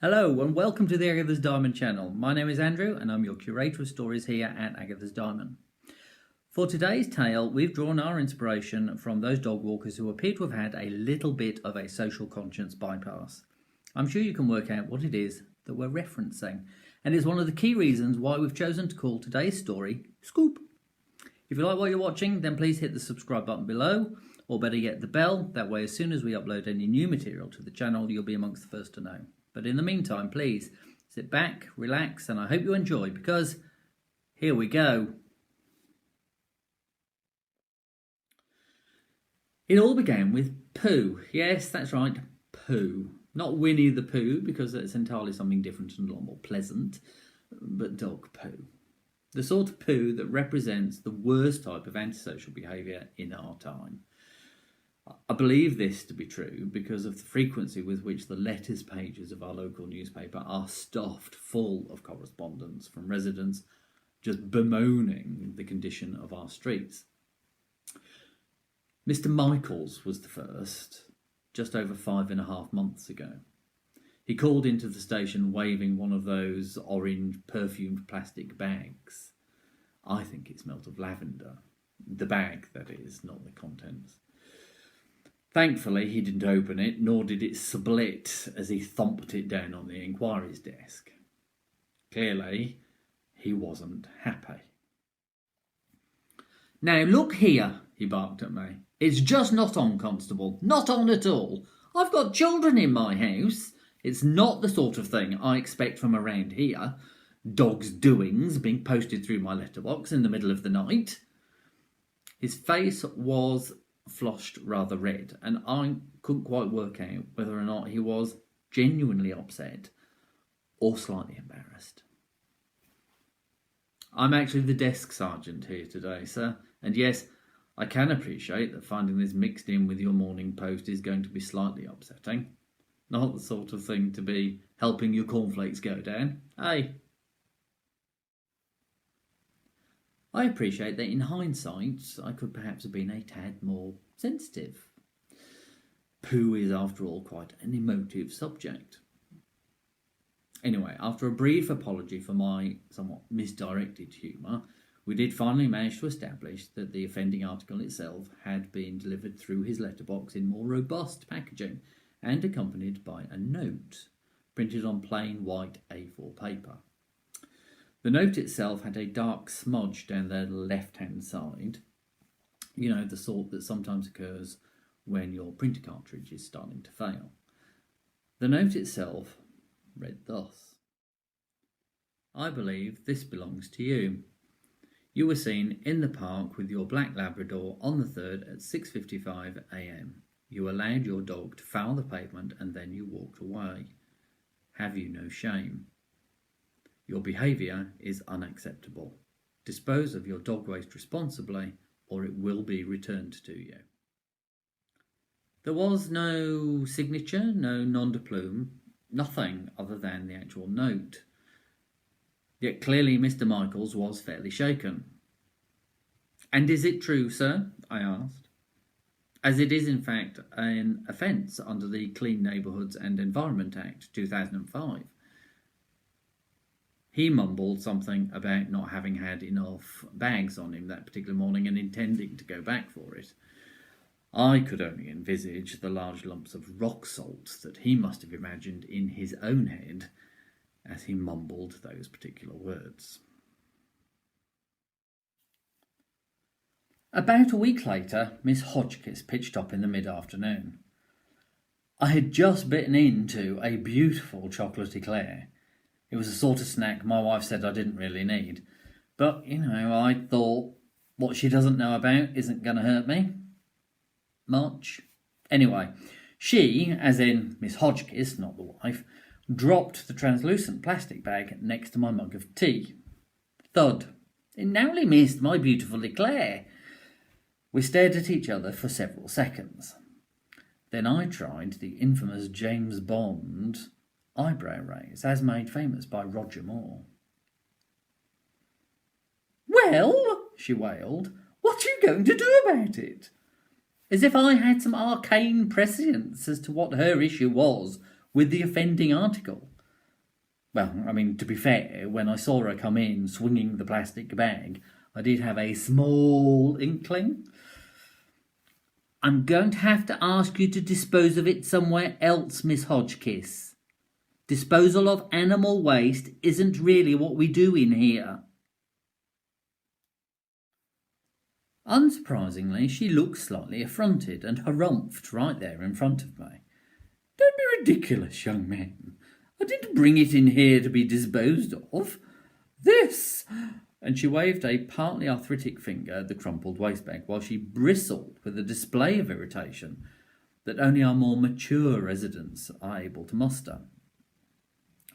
Hello and welcome to the Agatha's Diamond channel. My name is Andrew and I'm your curator of stories here at Agatha's Diamond. For today's tale, we've drawn our inspiration from those dog walkers who appear to have had a little bit of a social conscience bypass. I'm sure you can work out what it is that we're referencing, and it's one of the key reasons why we've chosen to call today's story Scoop. If you like what you're watching, then please hit the subscribe button below, or better yet the bell. That way as soon as we upload any new material to the channel, you'll be amongst the first to know. But in the meantime, please sit back, relax, and I hope you enjoy, because here we go. It all began with Pooh. Yes, that's right, Pooh. Not Winnie the Pooh, because that's entirely something different and a lot more pleasant, but dog Pooh. The sort of Pooh that represents the worst type of antisocial behaviour in our time. I believe this to be true because of the frequency with which the letters pages of our local newspaper are stuffed full of correspondence from residents just bemoaning the condition of our streets. Mr. Michaels was the first, just over 5.5 months ago. He called into the station waving one of those orange perfumed plastic bags. I think it smelt of lavender. The bag, that is, not the contents. Thankfully, he didn't open it, nor did it split as he thumped it down on the inquiries desk. Clearly, he wasn't happy. "Now look here," he barked at me. "It's just not on, Constable. Not on at all. I've got children in my house. It's not the sort of thing I expect from around here. Dogs' doings being posted through my letterbox in the middle of the night." His face was flushed rather red, and I couldn't quite work out whether or not he was genuinely upset or slightly embarrassed. "I'm actually the desk sergeant here today, sir, and yes, I can appreciate that finding this mixed in with your morning post is going to be slightly upsetting. Not the sort of thing to be helping your cornflakes go down, eh?" I appreciate that in hindsight, I could perhaps have been a tad more sensitive. Pooh is, after all, quite an emotive subject. Anyway, after a brief apology for my somewhat misdirected humour, we did finally manage to establish that the offending article itself had been delivered through his letterbox in more robust packaging and accompanied by a note printed on plain white A4 paper. The note itself had a dark smudge down the left-hand side. You know, the sort that sometimes occurs when your printer cartridge is starting to fail. The note itself read thus: "I believe this belongs to you. You were seen in the park with your black Labrador on the 3rd at 6:55 a.m. You allowed your dog to foul the pavement and then you walked away. Have you no shame? Your behaviour is unacceptable. Dispose of your dog waste responsibly, or it will be returned to you." There was no signature, no nom de plume, nothing other than the actual note. Yet clearly Mr. Michaels was fairly shaken. "And is it true, sir?" I asked. "As it is in fact an offence under the Clean Neighbourhoods and Environment Act 2005. He mumbled something about not having had enough bags on him that particular morning and intending to go back for it. I could only envisage the large lumps of rock salt that he must have imagined in his own head as he mumbled those particular words. About a week later, Miss Hodges pitched up in the mid-afternoon. I had just bitten into a beautiful chocolate eclair. It was the sort of snack my wife said I didn't really need. But, I thought what she doesn't know about isn't going to hurt me much. Anyway, she, as in Miss Hodges, not the wife, dropped the translucent plastic bag next to my mug of tea. Thud. It narrowly missed my beautiful eclair. We stared at each other for several seconds. Then I tried the infamous James Bond eyebrow raise, as made famous by Roger Moore. "Well," she wailed, "what are you going to do about it?" As if I had some arcane prescience as to what her issue was with the offending article. Well, I mean, to be fair, when I saw her come in swinging the plastic bag, I did have a small inkling. I'm going to have to ask you to dispose of it somewhere else, Miss Hodges. Disposal of animal waste isn't really what we do in here. Unsurprisingly, she looked slightly affronted and harumphed right there in front of me. Don't be ridiculous, young man. I didn't bring it in here to be disposed of. This... And she waved a partly arthritic finger at the crumpled wastebag while she bristled with a display of irritation that only our more mature residents are able to muster.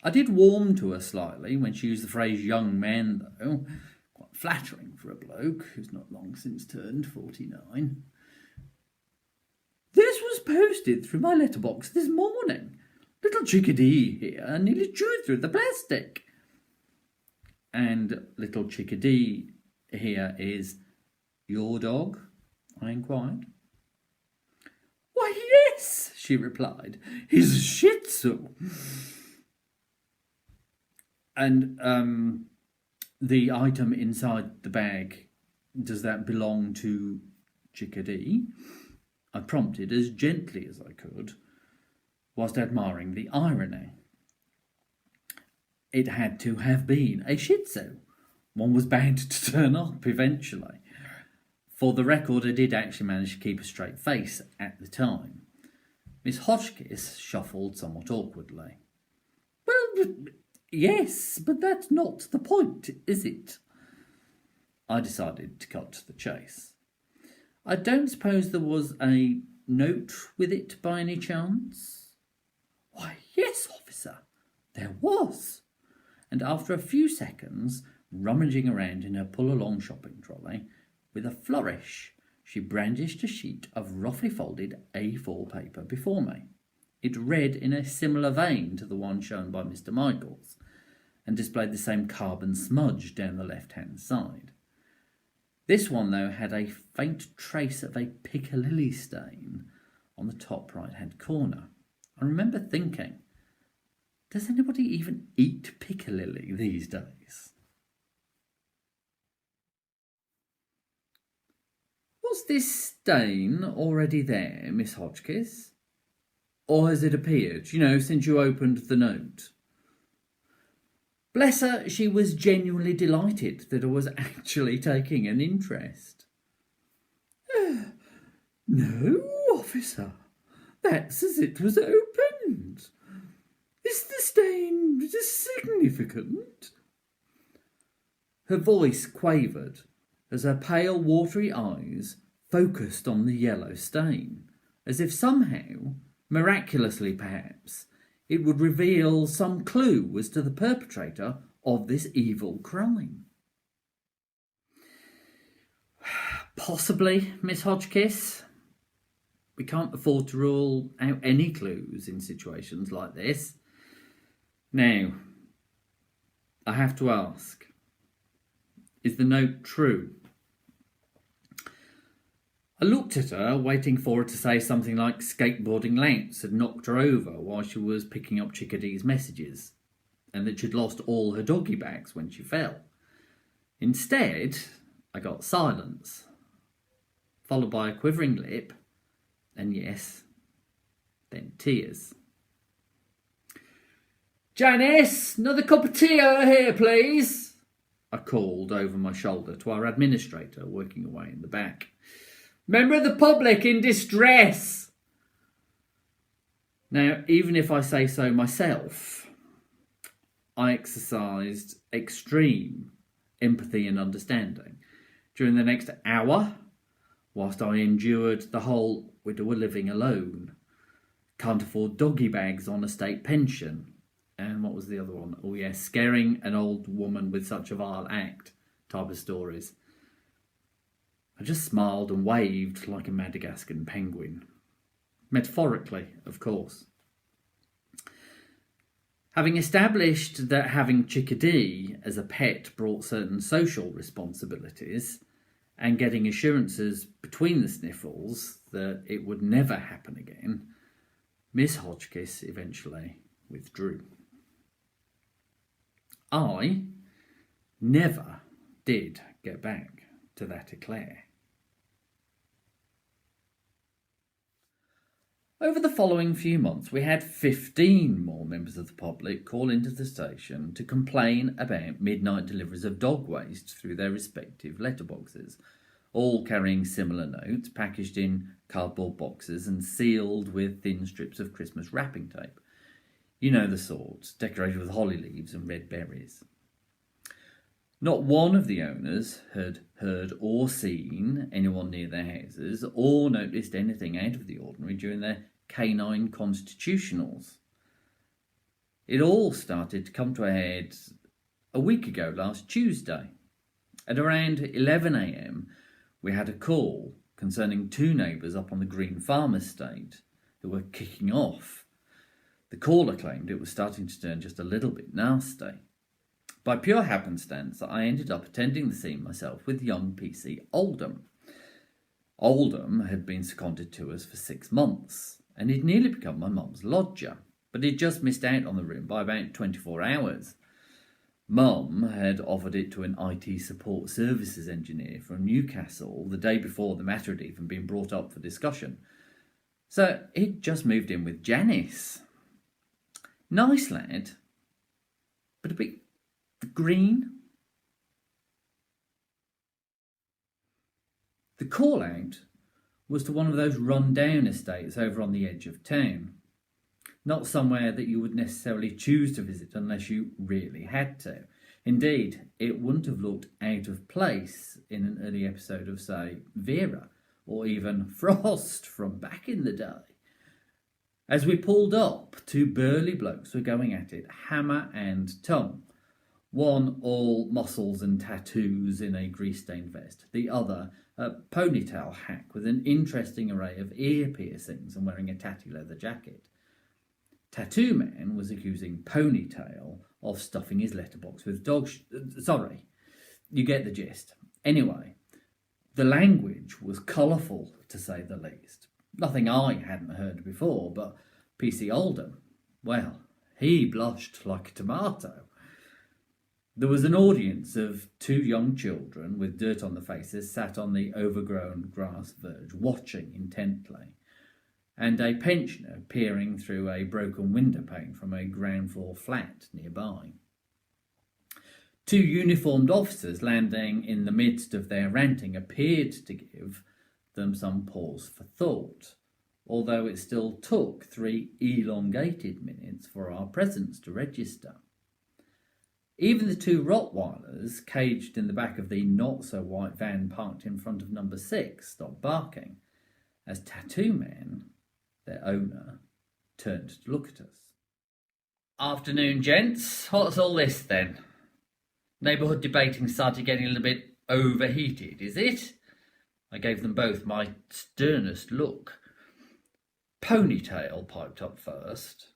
I did warm to her slightly when she used the phrase young man, though. Quite flattering for a bloke who's not long since turned 49. This was posted through my letterbox this morning. Little chickadee here nearly chewed through the plastic. And little chickadee here is your dog? I inquired. Why, yes, she replied. He's a Shih Tzu. And the item inside the bag, does that belong to chickadee? I prompted as gently as I could, whilst admiring the irony. It had to have been a Shih Tzu. One was bound to turn up eventually. For the record, I did actually manage to keep a straight face at the time. Miss Hodges shuffled somewhat awkwardly. Well, yes, but that's not the point, is it? I decided to cut to the chase. I don't suppose there was a note with it by any chance? Why, yes, officer, there was. And after a few seconds, rummaging around in her pull-along shopping trolley, with a flourish, she brandished a sheet of roughly folded A4 paper before me. It read in a similar vein to the one shown by Mr. Michaels, and displayed the same carbon smudge down the left-hand side. This one, though, had a faint trace of a piccalilli stain on the top right-hand corner. I remember thinking, does anybody even eat piccalilli these days? Was this stain already there, Miss Hodges? Or has it appeared, since you opened the note? Bless her, she was genuinely delighted that I was actually taking an interest. No, officer, that's as it was opened. Is the stain significant? Her voice quavered as her pale, watery eyes focused on the yellow stain, as if somehow, miraculously perhaps, it would reveal some clue as to the perpetrator of this evil crime. Possibly, Miss Hodges. We can't afford to rule out any clues in situations like this. Now, I have to ask, is the note true? I looked at her, waiting for her to say something like skateboarding Lance had knocked her over while she was picking up Chickadee's messages, and that she'd lost all her doggy bags when she fell. Instead, I got silence, followed by a quivering lip, and yes, then tears. Janice, another cup of tea over here, please, I called over my shoulder to our administrator working away in the back. Member of the public in distress. Now, even if I say so myself, I exercised extreme empathy and understanding during the next hour, whilst I endured the whole widower living alone, can't afford doggy bags on a state pension, and what was the other one? Oh yes, scaring an old woman with such a vile act type of stories. I just smiled and waved like a Madagascan penguin. Metaphorically, of course. Having established that having Chickadee as a pet brought certain social responsibilities, and getting assurances between the sniffles that it would never happen again, Miss Hodges eventually withdrew. I never did get back to that eclair. Over the following few months, we had 15 more members of the public call into the station to complain about midnight deliveries of dog waste through their respective letterboxes, all carrying similar notes, packaged in cardboard boxes and sealed with thin strips of Christmas wrapping tape. You know the sort, decorated with holly leaves and red berries. Not one of the owners had heard or seen anyone near their houses or noticed anything out of the ordinary during their canine constitutionals. It all started to come to a head a week ago last Tuesday. At around 11 a.m, we had a call concerning two neighbours up on the Green Farm estate who were kicking off. The caller claimed it was starting to turn just a little bit nasty. By pure happenstance, I ended up attending the scene myself with young PC Oldham. Oldham had been seconded to us for 6 months, and he'd nearly become my mum's lodger, but he'd just missed out on the room by about 24 hours. Mum had offered it to an IT support services engineer from Newcastle the day before the matter had even been brought up for discussion. So he'd just moved in with Janice. Nice lad, but a bit green. The call-out was to one of those run-down estates over on the edge of town. Not somewhere that you would necessarily choose to visit unless you really had to. Indeed, it wouldn't have looked out of place in an early episode of, say, Vera, or even Frost from back in the day. As we pulled up, two burly blokes were going at it, hammer and tongue. One all muscles and tattoos in a grease-stained vest. The other a ponytail hack with an interesting array of ear piercings and wearing a tatty leather jacket. Tattoo Man was accusing Ponytail of stuffing his letterbox with dog sorry, you get the gist. Anyway, the language was colourful, to say the least. Nothing I hadn't heard before, but PC Oldham, well, he blushed like a tomato. There was an audience of two young children with dirt on their faces sat on the overgrown grass verge, watching intently, and a pensioner peering through a broken window pane from a ground floor flat nearby. Two uniformed officers landing in the midst of their ranting appeared to give them some pause for thought, although it still took 3 elongated minutes for our presence to register. Even the two Rottweilers, caged in the back of the not-so-white van parked in front of number 6, stopped barking, as Tattoo Man, their owner, turned to look at us. Afternoon, gents. What's all this, then? Neighbourhood debating started getting a little bit overheated, is it? I gave them both my sternest look. Ponytail piped up first.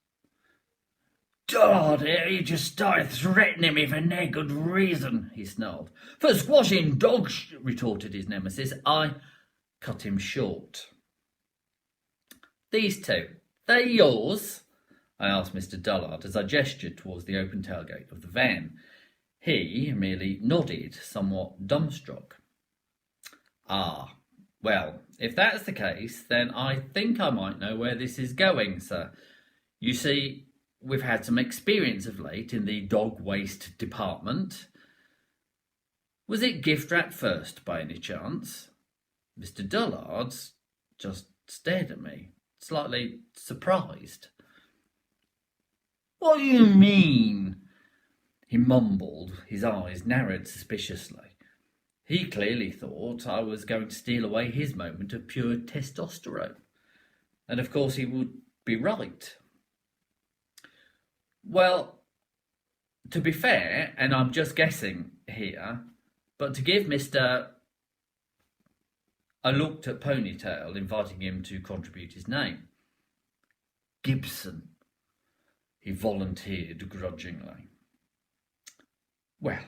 "God, he just started threatening me for no good reason," he snarled. "For squashing dogs," retorted his nemesis. I cut him short. "These two, they're yours?" I asked Mr. Dillard as I gestured towards the open tailgate of the van. He merely nodded, somewhat dumbstruck. "Ah, well, if that's the case, then I think I might know where this is going, sir. You see, we've had some experience of late in the dog waste department." "Was it gift wrap first, by any chance?" Mr. Dillard just stared at me, slightly surprised. "What do you mean?" he mumbled, his eyes narrowed suspiciously. He clearly thought I was going to steal away his moment of pure testosterone. And of course he would be right. Well, to be fair, and I'm just guessing here, but to give Mr. I looked at Ponytail, inviting him to contribute his name. "Gibson," he volunteered grudgingly. Well,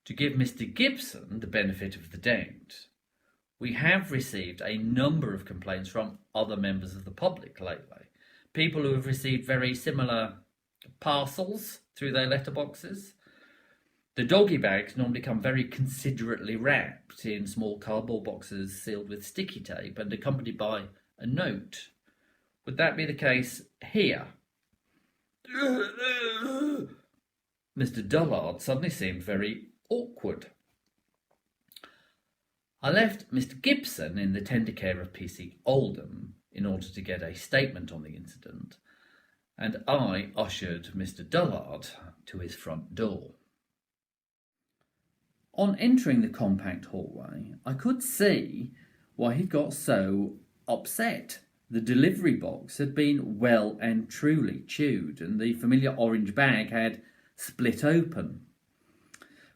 to give Mr. Gibson the benefit of the doubt, we have received a number of complaints from other members of the public lately. People who have received very similar parcels through their letterboxes. The doggy bags normally come very considerately wrapped in small cardboard boxes sealed with sticky tape and accompanied by a note. Would that be the case here? Mr. Dillard suddenly seemed very awkward. I left Mr. Gibson in the tender care of PC Oldham in order to get a statement on the incident, and I ushered Mr. Dillard to his front door. On entering the compact hallway, I could see why he got so upset. The delivery box had been well and truly chewed, and the familiar orange bag had split open.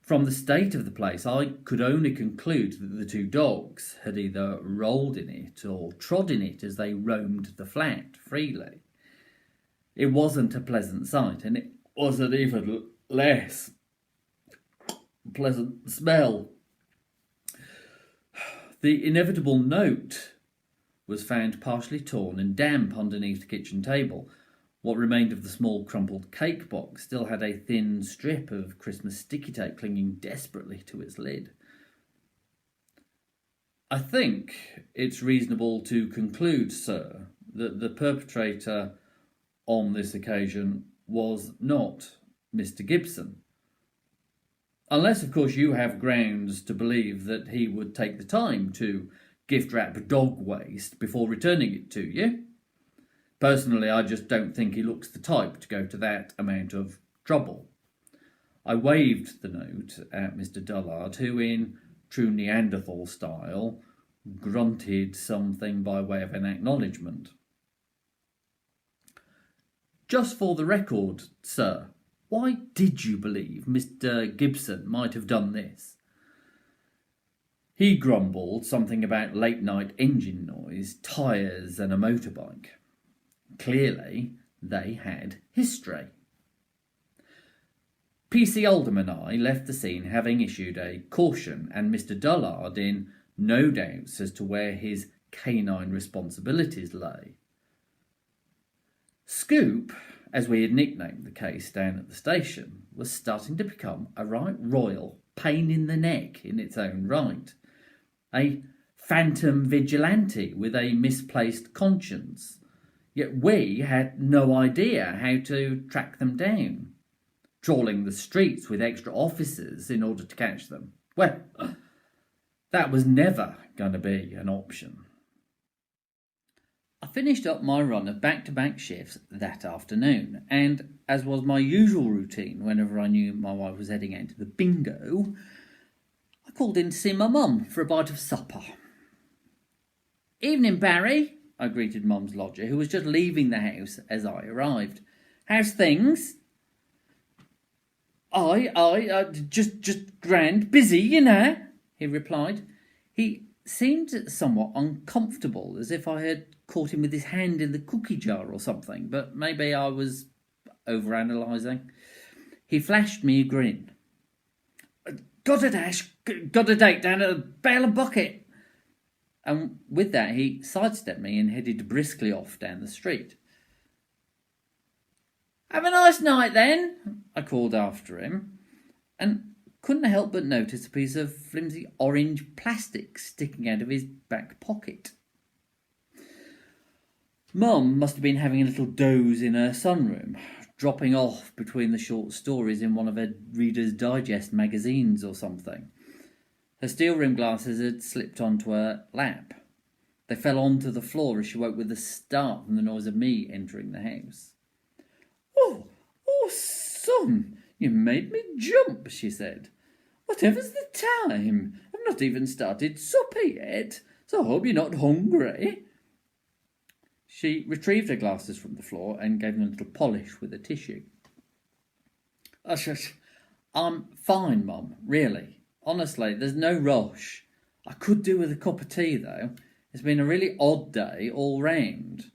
From the state of the place, I could only conclude that the two dogs had either rolled in it or trod in it as they roamed the flat freely. It wasn't a pleasant sight, and it was an even less pleasant smell. The inevitable note was found partially torn and damp underneath the kitchen table. What remained of the small crumpled cake box still had a thin strip of Christmas sticky tape clinging desperately to its lid. I think it's reasonable to conclude, sir, that the perpetrator on this occasion was not Mr. Gibson. Unless, of course, you have grounds to believe that he would take the time to gift-wrap dog waste before returning it to you. Personally, I just don't think he looks the type to go to that amount of trouble. I waved the note at Mr. Dillard, who, in true Neanderthal style, grunted something by way of an acknowledgement. Just for the record, sir, why did you believe Mr. Gibson might have done this? He grumbled something about late-night engine noise, tyres and a motorbike. Clearly, they had history. PC Oldham and I left the scene having issued a caution, and Mr. Dillard in no doubts as to where his canine responsibilities lay. Scoop, as we had nicknamed the case down at the station, was starting to become a right royal pain in the neck in its own right. A phantom vigilante with a misplaced conscience. Yet we had no idea how to track them down. Trawling the streets with extra officers in order to catch them. Well, that was never going to be an option. I finished up my run of back-to-back shifts that afternoon, and as was my usual routine whenever I knew my wife was heading out to the bingo, I called in to see my mum for a bite of supper. "Evening, Barry," I greeted Mum's lodger, who was just leaving the house as I arrived. "How's things?" Just grand, busy, you know," he replied. He seemed somewhat uncomfortable, as if I had caught him with his hand in the cookie jar or something, but maybe I was overanalyzing. He flashed me a grin. "Got a dash, got a date down at the Bale and Bucket." And with that, he sidestepped me and headed briskly off down the street. "Have a nice night, then," I called after him, and couldn't help but notice a piece of flimsy orange plastic sticking out of his back pocket. Mum must have been having a little doze in her sunroom, dropping off between the short stories in one of her Reader's Digest magazines or something. Her steel-rimmed glasses had slipped onto her lap. They fell onto the floor as she woke with a start from the noise of me entering the house. Oh, son, you made me jump," she said. "Whatever's the time? I've not even started supper yet, so I hope you're not hungry." She retrieved her glasses from the floor and gave them a little polish with a tissue. "I'm fine, Mum, really. Honestly, there's no rush. I could do with a cup of tea, though. It's been a really odd day all round,"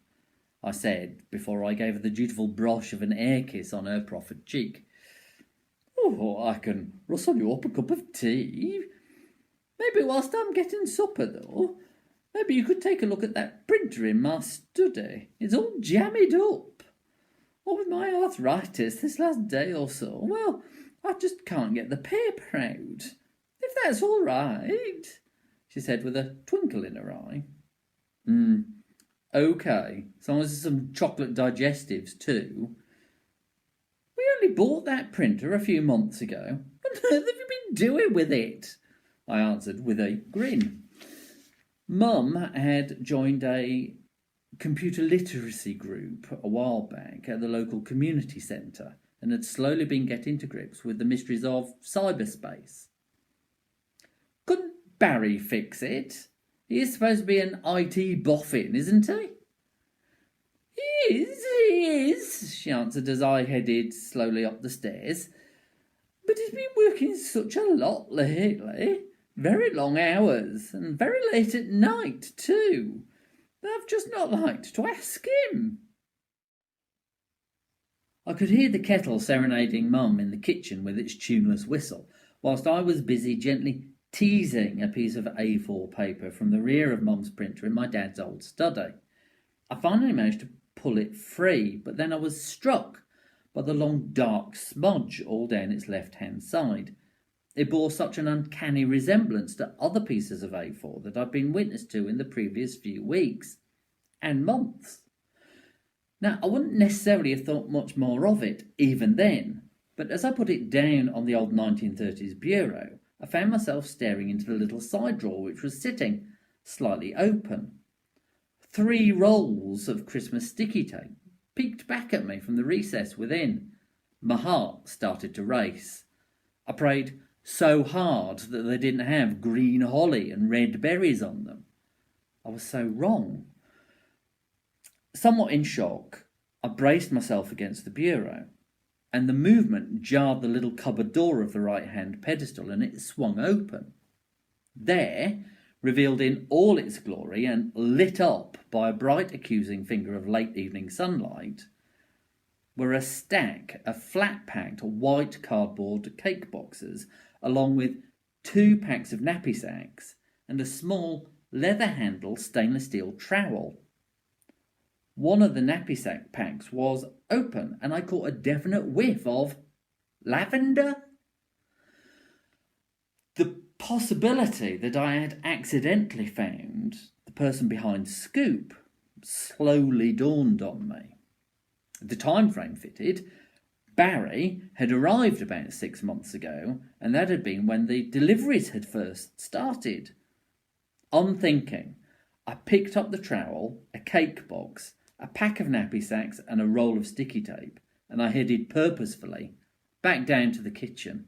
I said, before I gave her the dutiful brush of an air kiss on her proffered cheek. "Oh, I can rustle you up a cup of tea. Maybe whilst I'm getting supper, though. Maybe you could take a look at that printer in my study. It's all jammied up. What with my arthritis this last day or so, well, I just can't get the paper out. If that's all right, she said with a twinkle in her eye. OK, as long as there's some chocolate digestives too. We only bought that printer a few months ago. What on earth have you been doing with it? I answered with a grin. Mum had joined a computer literacy group a while back at the local community centre and had slowly been getting to grips with the mysteries of cyberspace. Couldn't Barry fix it? He is supposed to be an IT boffin, isn't he? He is, she answered as I headed slowly up the stairs. But he's been working such a lot lately. Very long hours, and very late at night, too. I've just not liked to ask him. I could hear the kettle serenading Mum in the kitchen with its tuneless whistle, whilst I was busy gently teasing a piece of A4 paper from the rear of Mum's printer in my dad's old study. I finally managed to pull it free, but then I was struck by the long dark smudge all down its left-hand side. It bore such an uncanny resemblance to other pieces of A4 that I'd been witness to in the previous few weeks and months. Now, I wouldn't necessarily have thought much more of it, even then, but as I put it down on the old 1930s bureau, I found myself staring into the little side drawer which was sitting slightly open. 3 rolls of Christmas sticky tape peeked back at me from the recess within. My heart started to race. I prayed so hard that they didn't have green holly and red berries on them. I was so wrong. Somewhat in shock, I braced myself against the bureau, and the movement jarred the little cupboard door of the right-hand pedestal, and it swung open. There, revealed in all its glory and lit up by a bright accusing finger of late evening sunlight, were a stack of flat-packed white cardboard cake boxes, along with 2 packs of nappy sacks and a small leather-handled stainless steel trowel. One of the nappy sack packs was open, and I caught a definite whiff of lavender. The possibility that I had accidentally found the person behind Scoop slowly dawned on me. The time frame fitted. Barry had arrived about 6 months ago, and that had been when the deliveries had first started. Unthinking, I picked up the trowel, a cake box, a pack of nappy sacks and a roll of sticky tape, and I headed purposefully back down to the kitchen.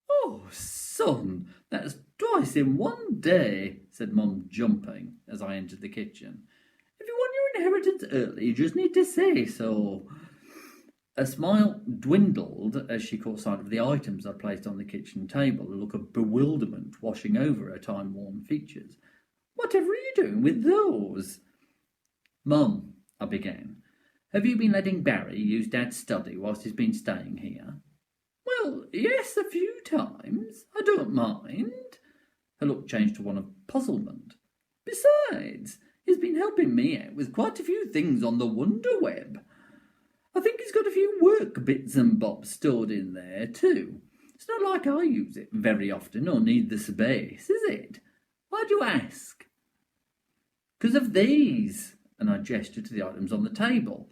"Oh, son, that's twice in one day," said Mum, jumping as I entered the kitchen. "If you want your inheritance early, you just need to say so." A smile dwindled as she caught sight of the items I placed on the kitchen table, a look of bewilderment washing over her time-worn features. "Whatever are you doing with those?" "Mum," I began, "have you been letting Barry use Dad's study whilst he's been staying here?" "Well, yes, a few times. I don't mind." Her look changed to one of puzzlement. "Besides, he's been helping me out with quite a few things on the Wonder Web. I think he's got a few work bits and bobs stored in there, too. It's not like I use it very often or need the space, is it? Why do you ask?" "'Cause of these," and I gestured to the items on the table.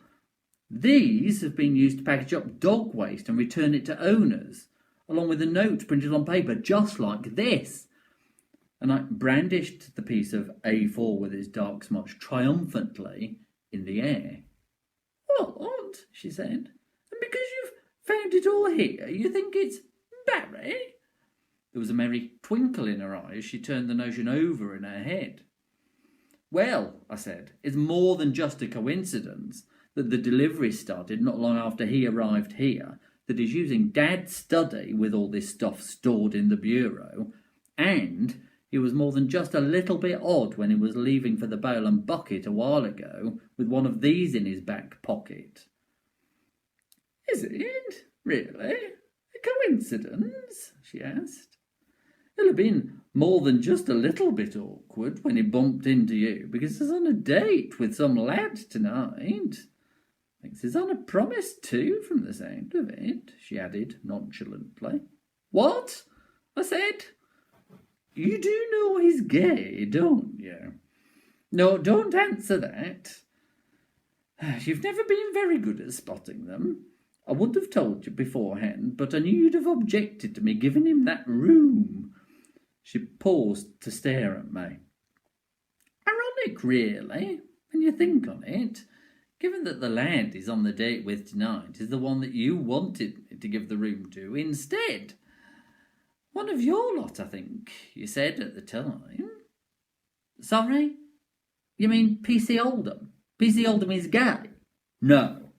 "These have been used to package up dog waste and return it to owners, along with a note printed on paper just like this." And I brandished the piece of A4 with its dark smudge triumphantly in the air. "What?" she said. "And because you've found it all here, you think it's Barry?" There was a merry twinkle in her eye as she turned the notion over in her head. "Well," I said, "it's more than just a coincidence that the delivery started not long after he arrived here, that he's using Dad's study with all this stuff stored in the bureau, and he was more than just a little bit odd when he was leaving for the bale and bucket a while ago with one of these in his back pocket." "Is it? Really? A coincidence?" she asked. "It'll have been more than just a little bit awkward when he bumped into you because he's on a date with some lad tonight." Alex is on a promise too, from the sound of it, she added nonchalantly. What? I said. You do know he's gay, don't you? No, don't answer that. You've never been very good at spotting them. I would have told you beforehand, but I knew you'd have objected to me giving him that room. She paused to stare at me. Ironic, really, when you think on it, given that the lad he's on the date with tonight is the one that you wanted me to give the room to instead. One of your lot, I think, you said at the time. Sorry? You mean PC Oldham? PC Oldham is gay? No.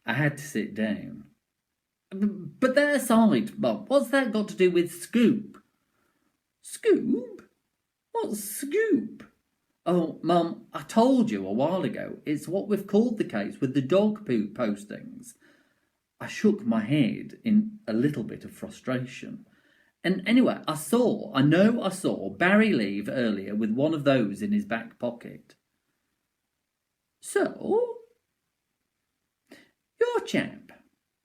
I had to sit down. But that aside, Bob, what's that got to do with Scoop? Scoop? What's Scoop? Oh, Mum, I told you a while ago. It's what we've called the case with the dog poo postings. I shook my head in a little bit of frustration. And anyway, I saw Barry leave earlier with one of those in his back pocket. So? Your chap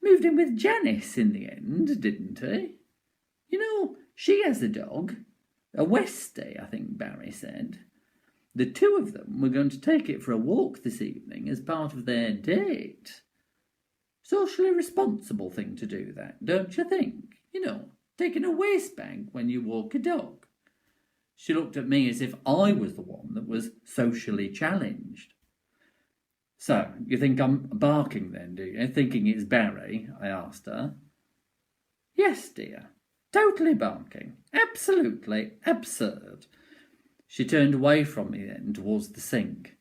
moved in with Janice in the end, didn't he? You know, she has a dog. A Westie, I think Barry said. The two of them were going to take it for a walk this evening as part of their date. Socially responsible thing to do that, don't you think? You know, taking a waste bag when you walk a dog. She looked at me as if I was the one that was socially challenged. So, you think I'm barking then, do you? Thinking it's Barry? I asked her. Yes, dear. Totally barking. Absolutely absurd. She turned away from me then towards the sink.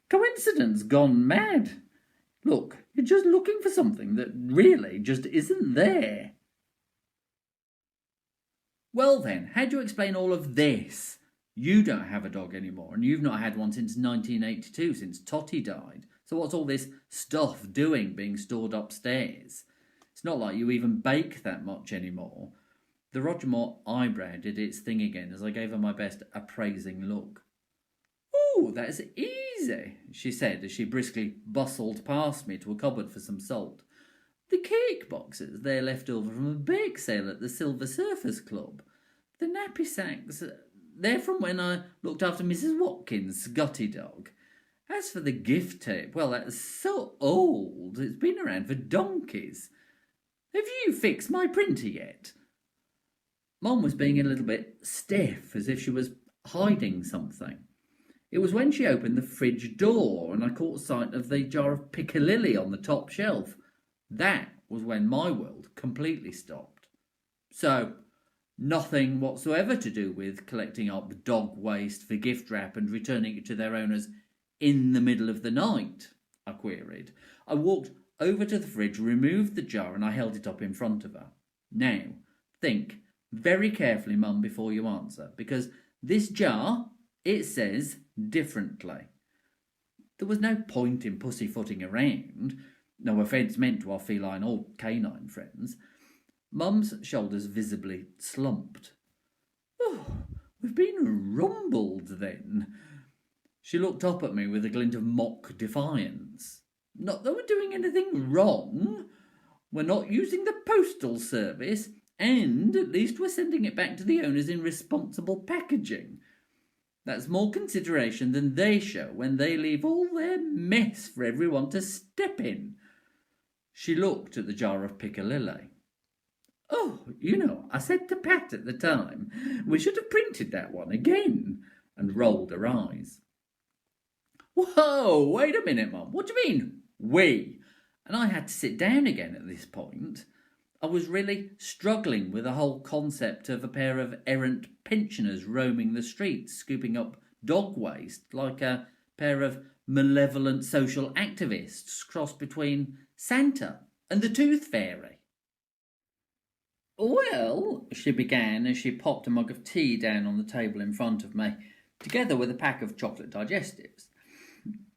Coincidence gone mad. Look, you're just looking for something that really just isn't there. Well then, how do you explain all of this? You don't have a dog anymore, and you've not had one since 1982, since Totty died. So what's all this stuff doing being stored upstairs? It's not like you even bake that much anymore. The Roger Moore eyebrow did its thing again as I gave her my best appraising look. "Ooh, that's easy," she said as she briskly bustled past me to a cupboard for some salt. "The cake boxes, they're left over from a bake sale at the Silver Surfers Club. The nappy sacks, they're from when I looked after Mrs. Watkins' Scotty dog. As for the gift tape, well, that's so old, it's been around for donkeys. Have you fixed my printer yet?" Mum was being a little bit stiff, as if she was hiding something. It was when she opened the fridge door and I caught sight of the jar of piccalilli on the top shelf. That was when my world completely stopped. So, nothing whatsoever to do with collecting up dog waste for gift wrap and returning it to their owners in the middle of the night, I queried. I walked over to the fridge, removed the jar, and I held it up in front of her. Now, think very carefully, Mum, before you answer, because this jar, it says differently. There was no point in pussyfooting around. No offence meant to our feline or canine friends. Mum's shoulders visibly slumped. "Oh, we've been rumbled then." She looked up at me with a glint of mock defiance. "Not that we're doing anything wrong. We're not using the postal service, and at least we're sending it back to the owners in responsible packaging. That's more consideration than they show when they leave all their mess for everyone to step in." She looked at the jar of piccalilli. "Oh, you know, I said to Pat at the time, we should have printed that one again," and rolled her eyes. "Whoa, wait a minute, Mum. What do you mean, we?" And I had to sit down again at this point. I was really struggling with the whole concept of a pair of errant pensioners roaming the streets, scooping up dog waste like a pair of malevolent social activists crossed between Santa and the Tooth Fairy. "Well," she began as she popped a mug of tea down on the table in front of me, together with a pack of chocolate digestives.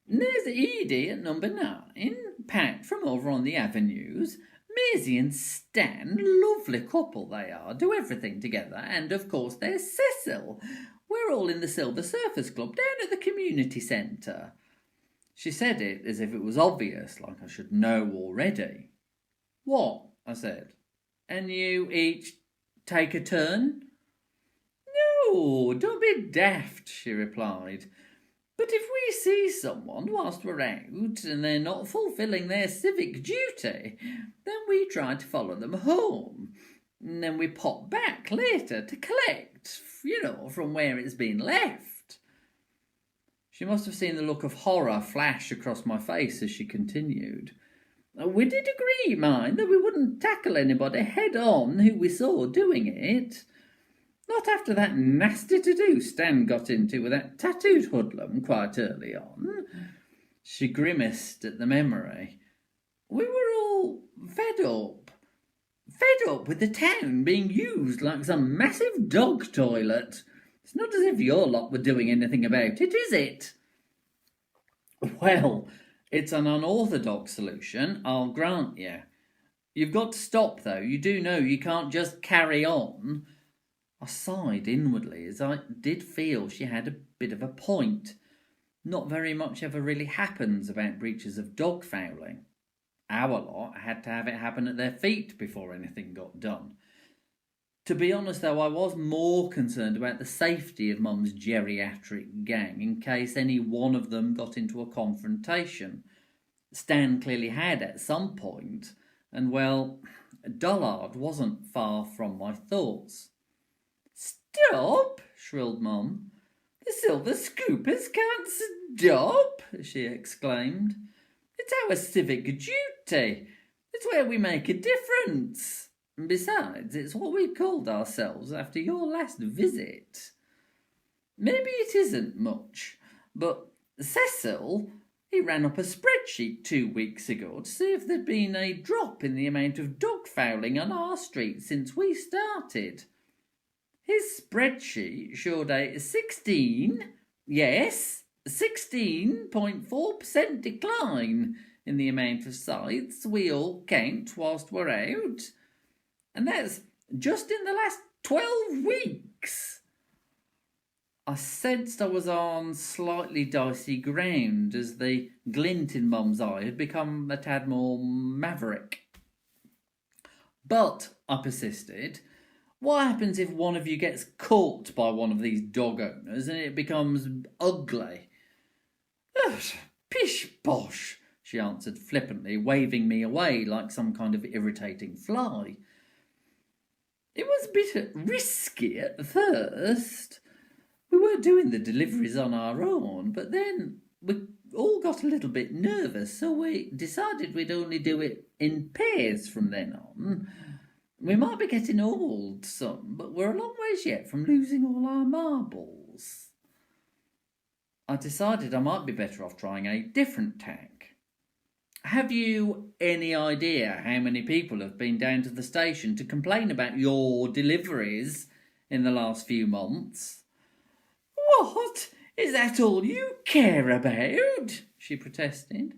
"There's Edie at number 9, Pat from over on the avenues, Maisie and Stan, lovely couple they are, do everything together, and of course there's Cecil. We're all in the Silver Surfers Club down at the community centre." She said it as if it was obvious, like I should know already. "What?" I said. "And you each take a turn?" "No, don't be daft," she replied. "But if we see someone whilst we're out and they're not fulfilling their civic duty, then we try to follow them home. And then we pop back later to collect, from where it's been left." She must have seen the look of horror flash across my face as she continued. "We did agree, mind, that we wouldn't tackle anybody head on who we saw doing it. Not after that nasty to-do Stan got into with that tattooed hoodlum quite early on." She grimaced at the memory. "We were all fed up with the town being used like some massive dog toilet. It's not as if your lot were doing anything about it, is it?" "Well, it's an unorthodox solution, I'll grant you. You've got to stop, though. You do know you can't just carry on." I sighed inwardly, as I did feel she had a bit of a point. Not very much ever really happens about breaches of dog fouling. Our lot had to have it happen at their feet before anything got done. To be honest, though, I was more concerned about the safety of Mum's geriatric gang in case any one of them got into a confrontation. Stan clearly had at some point, and, well, Dillard wasn't far from my thoughts. "Stop!" shrilled Mum. "The Silver Scoopers can't stop!" she exclaimed. "It's our civic duty. It's where we make a difference. Besides, it's what we called ourselves after your last visit. Maybe it isn't much, but Cecil, he ran up a spreadsheet 2 weeks ago to see if there'd been a drop in the amount of dog fouling on our street since we started. His spreadsheet showed a 16.4% decline in the amount of sights we all count whilst we're out. And that's just in the last 12 weeks. I sensed I was on slightly dicey ground as the glint in Mum's eye had become a tad more maverick. "But," I persisted, "what happens if one of you gets caught by one of these dog owners and it becomes ugly?" "Pish posh," she answered flippantly, waving me away like some kind of irritating fly. "It was a bit risky at first. We were doing the deliveries on our own, but then we all got a little bit nervous, so we decided we'd only do it in pairs from then on. We might be getting old, son, but we're a long ways yet from losing all our marbles." I decided I might be better off trying a different tack. "Have you any idea how many people have been down to the station to complain about your deliveries in the last few months?" "What? Is that all you care about?" she protested.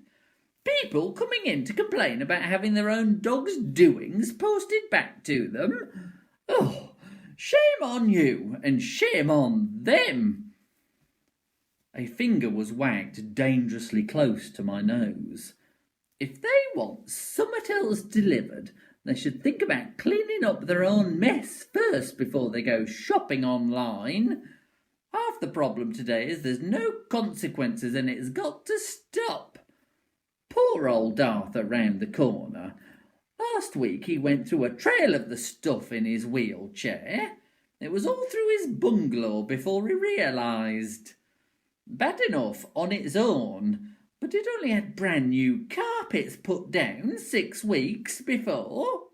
"People coming in to complain about having their own dog's doings posted back to them? Oh, shame on you and shame on them." A finger was wagged dangerously close to my nose. "If they want something else delivered, they should think about cleaning up their own mess first before they go shopping online. Half the problem today is there's no consequences and it's got to stop. Poor old Arthur round the corner. Last week he went through a trail of the stuff in his wheelchair. It was all through his bungalow before he realised. Bad enough on its own, but it only had brand new carpets put down 6 weeks before."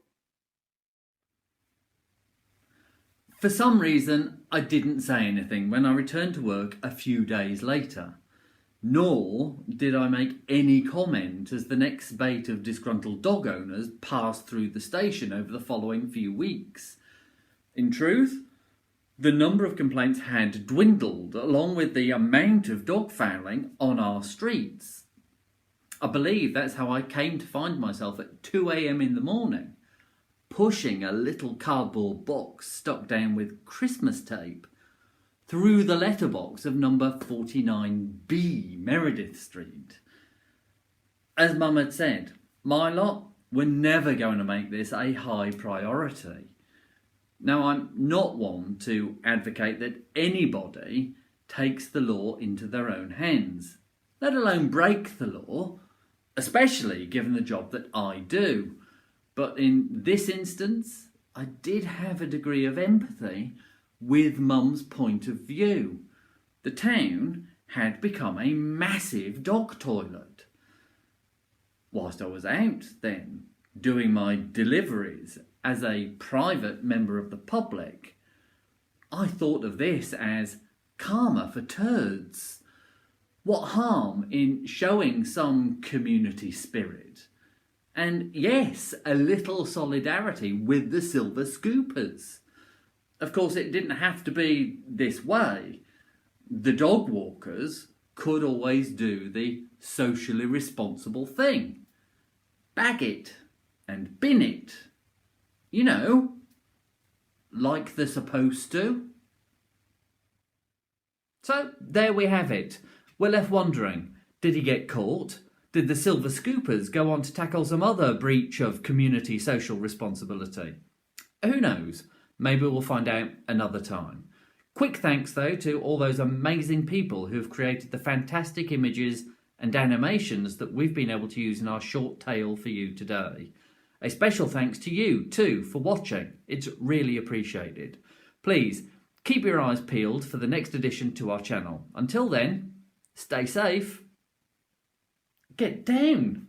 For some reason, I didn't say anything when I returned to work a few days later. Nor did I make any comment as the next spate of disgruntled dog owners passed through the station over the following few weeks. In truth, the number of complaints had dwindled along with the amount of dog fouling on our streets. I believe that's how I came to find myself at 2 a.m. in the morning, pushing a little cardboard box stuck down with Christmas tape through the letterbox of number 49B Meredith Street, As Mum had said, my lot were never going to make this a high priority. Now, I'm not one to advocate that anybody takes the law into their own hands, let alone break the law, especially given the job that I do. But in this instance, I did have a degree of empathy with Mum's point of view. The town had become a massive dog toilet. Whilst I was out then, doing my deliveries as a private member of the public, I thought of this as karma for turds. What harm in showing some community spirit? And yes, a little solidarity with the silver scoopers. Of course, it didn't have to be this way. The dog walkers could always do the socially responsible thing. Bag it and bin it. You know, like they're supposed to. So there we have it. We're left wondering, did he get caught? Did the silver scoopers go on to tackle some other breach of community social responsibility? Who knows? Maybe we'll find out another time. Quick thanks, though, to all those amazing people who have created the fantastic images and animations that we've been able to use in our short tale for you today. A special thanks to you, too, for watching. It's really appreciated. Please, keep your eyes peeled for the next addition to our channel. Until then, stay safe. Get down.